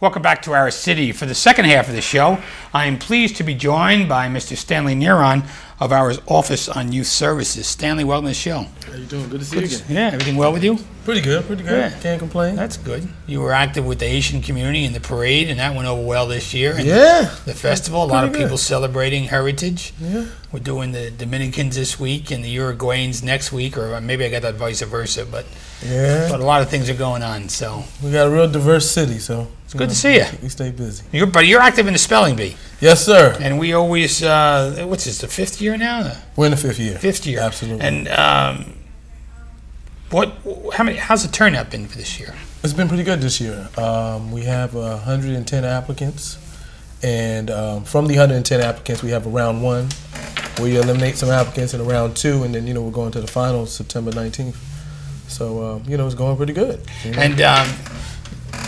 Welcome back to our city. For the second half of the show, I am pleased to be joined by Mr. Stanley Neron of our Office on Youth Services. Stanley, welcome to the show. How you doing? Good to see you again. Yeah, everything well with you? Pretty good, pretty good. Yeah. Can't complain. That's good. You were active with the Asian community in the parade, and that went over well this year. And Yeah. the festival, a lot of Pretty people good. celebrating heritage. Yeah. We're doing the Dominicans this week and the Uruguayans next week, or maybe I got that vice versa, but Yeah. a lot of things are going on, so We got a real diverse city, so it's good to see you. We stay busy. But you're active in the spelling bee. Yes, sir. And we always, what's this, the fifth year now? We're in the fifth year. Fifth year. Absolutely. And how's the turnout been for this year? It's been pretty good this year. We have 110 applicants, and from the 110 applicants, we have a round one where you eliminate some applicants, and a round two, and then we're going to the finals September 19th. So it's going pretty good. And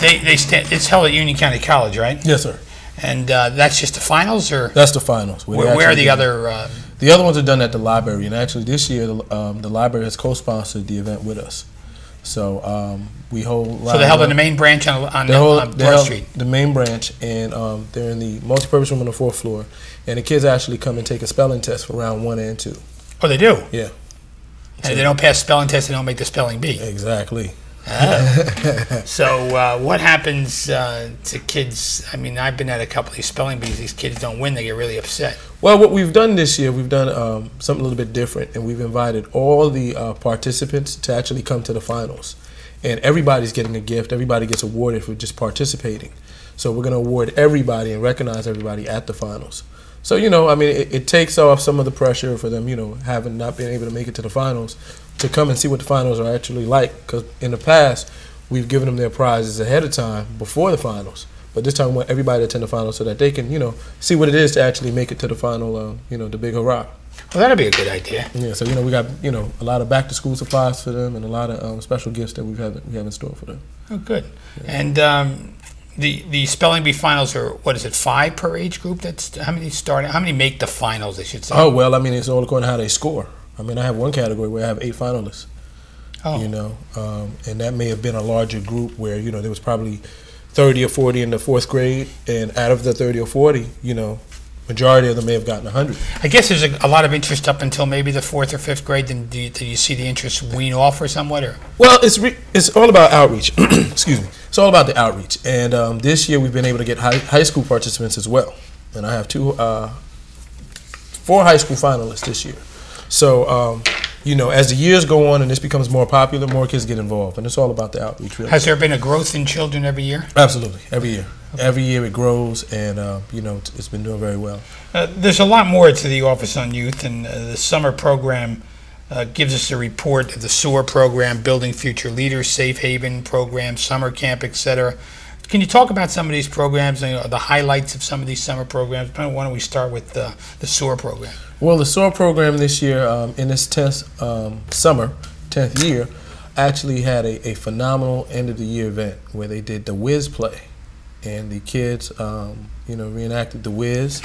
it's held at Union County College, right? Yes, sir. And that's just the finals, or That's the finals. where are the other? The other ones are done at the library, and actually this year the library has co-sponsored the event with us. So we hold. So they're held in the main branch on Broad Street. The main branch, and they're in the multipurpose room on the 4th floor. And the kids actually come and take a spelling test for round 1 and 2. Oh, they do. Yeah. And if they don't pass spelling tests, they don't make the spelling bee. Exactly. So what happens to kids? I mean, I've been at a couple of these spelling bees. These kids don't win; they get really upset. Well, what we've done this year, we've done something a little bit different, and we've invited all the participants to actually come to the finals. And everybody's getting a gift. Everybody gets awarded for just participating. So we're going to award everybody and recognize everybody at the finals. So, I mean, it takes off some of the pressure for them, having not been able to make it to the finals, to come and see what the finals are actually like. Because in the past, we've given them their prizes ahead of time before the finals. But this time we want everybody to attend the finals so that they can, see what it is to actually make it to the final, the big hurrah. Well, that'd be a good idea. Yeah, so, we got, a lot of back-to-school supplies for them and a lot of special gifts that we have in store for them. Oh, good. Yeah. And the spelling bee finals are, what is it, 5 per age group? That's how many start? How many make the finals, I should say? Oh, well, I mean, it's all according to how they score. I mean, I have one category where I have 8 finalists. Oh. And that may have been a larger group where, there was probably 30 or 40 in the 4th grade, and out of the 30 or 40, majority of them may have gotten 100. I guess there's a lot of interest up until maybe the 4th or 5th grade. Then do you see the interest wean off or somewhat? Or? Well, it's all about outreach. Excuse me. It's all about the outreach. And this year we've been able to get high school participants as well. And I have 4 high school finalists this year. So, as the years go on and this becomes more popular, more kids get involved. And it's all about the outreach, really. Has there been a growth in children every year? Absolutely. Every year. Okay. Every year it grows, and, it's been doing very well. There's a lot more to the Office on Youth, and the summer program gives us a report of the SOAR program, Building Future Leaders, Safe Haven program, summer camp, etc. Can you talk about some of these programs, the highlights of some of these summer programs? Why don't we start with the SOAR program? Well, the SOAR program this year, in this 10th year, actually had a phenomenal end-of-the-year event where they did the Whiz play. And the kids, reenacted the Whiz.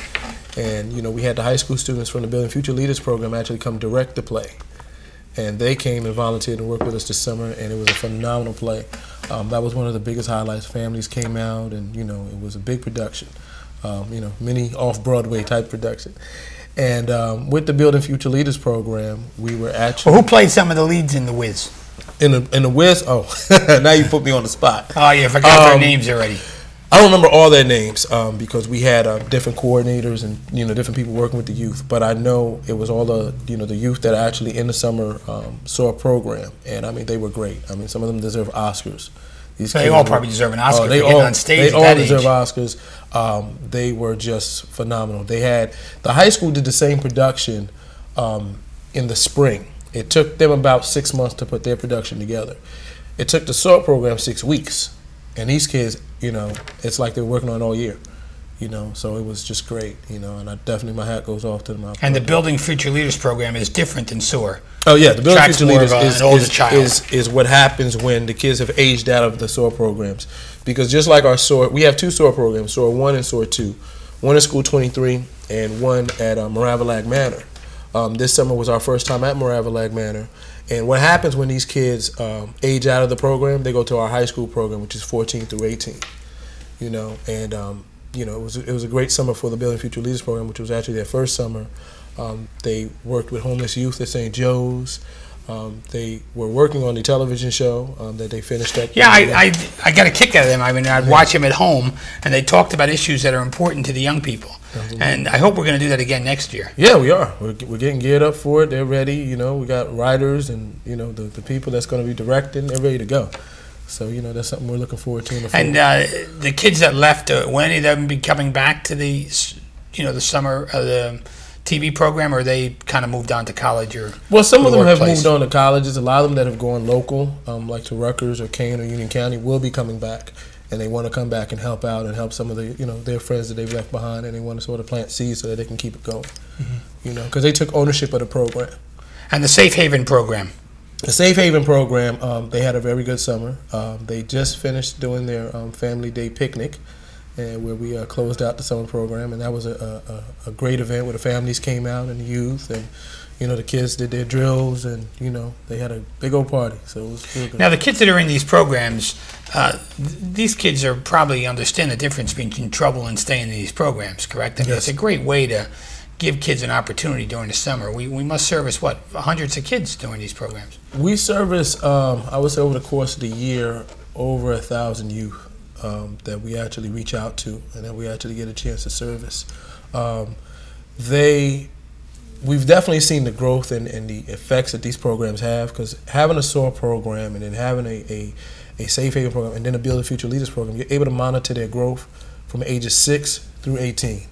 And, we had the high school students from the Building Future Leaders program actually come direct the play. And they came and volunteered and worked with us this summer, and it was a phenomenal play. That was one of the biggest highlights. Families came out, and, it was a big production, mini off-Broadway type production. And with the Building Future Leaders program, we were actually... Well, who played some of the leads in the Whiz? In the Whiz? Oh, now you put me on the spot. Oh, yeah, I forgot their names already. I don't remember all their names because we had different coordinators and different people working with the youth. But I know it was all the the youth that are actually in the summer SOAR program, and I mean they were great. I mean some of them deserve Oscars. They all probably deserve an Oscar. They all on stage. They all deserve Oscars. They were just phenomenal. The high school did the same production in the spring. It took them about 6 months to put their production together. It took the SOAR program 6 weeks. And these kids, it's like they're working on it all year, so it was just great, and I definitely, my hat goes off to them. And the Building Future Leaders program is different than SOAR. Oh, yeah, the Building Future Leaders is what happens when the kids have aged out of the SOAR programs. Because just like our SOAR, we have 2 SOAR programs, SOAR 1 and SOAR 2. One at School 23 and one at Moravilag Manor. This summer was our first time at Moravilag Manor. And what happens when these kids age out of the program, they go to our high school program, which is 14 through 18. and it was a great summer for the Building Future Leaders program, which was actually their first summer. They worked with homeless youth at St. Joe's. They were working on the television show that they finished up. Yeah, I got a kick out of them. I mean, I'd watch them at home, and they talked about issues that are important to the young people. And I hope we're going to do that again next year. Yeah, we are. We're getting geared up for it. They're ready. We got writers and, the people that's going to be directing, they're ready to go. So, that's something we're looking forward to in the fall. And the kids that left, will any of them be coming back to the summer, the TV program, or they kind of moved on to college or Well, some of them have workplace? moved on to colleges. A lot of them that have gone local, like to Rutgers or Kane or Union County, will be coming back. And they want to come back and help out and help some of the, their friends that they've left behind, and they want to sort of plant seeds so that they can keep it going, because they took ownership of the program. And the Safe Haven program. The Safe Haven program, they had a very good summer. They just finished doing their family day picnic, and where we closed out the summer program, and that was a great event where the families came out and the youth, and the kids did their drills, and they had a big old party. So it was real good. Now the kids that are in these programs, these kids are probably understand the difference between trouble and staying in these programs, correct? I mean, Yes. It's a great way to give kids an opportunity during the summer. We must service hundreds of kids during these programs. We service, I would say, over the course of the year, over 1,000 youth that we actually reach out to and that we actually get a chance to service. We've definitely seen the growth and the effects that these programs have, because having a SOAR program and then having a Safe Haven program and then a Building Future Leaders program, you're able to monitor their growth from ages 6 through 18.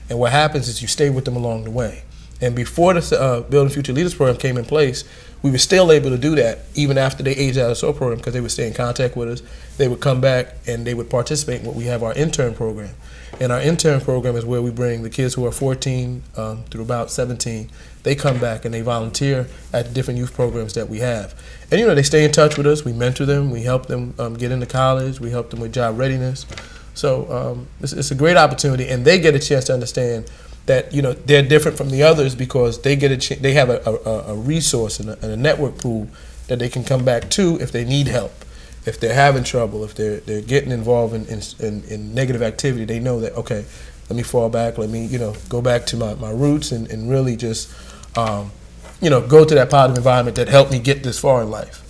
And what happens is you stay with them along the way. And before the Building Future Leaders program came in place, we were still able to do that even after they aged out of the SOAR program, because they would stay in contact with us. They would come back and they would participate in what we have our intern program. And our intern program is where we bring the kids who are 14 through about 17. They come back and they volunteer at the different youth programs that we have. And they stay in touch with us. We mentor them. We help them get into college. We help them with job readiness. So it's a great opportunity, and they get a chance to understand that they're different from the others because they get they have a resource and a network pool that they can come back to if they need help, if they're having trouble, if they're getting involved in negative activity. They know that, okay, let me fall back, let me go back to my roots and really just go to that positive environment that helped me get this far in life.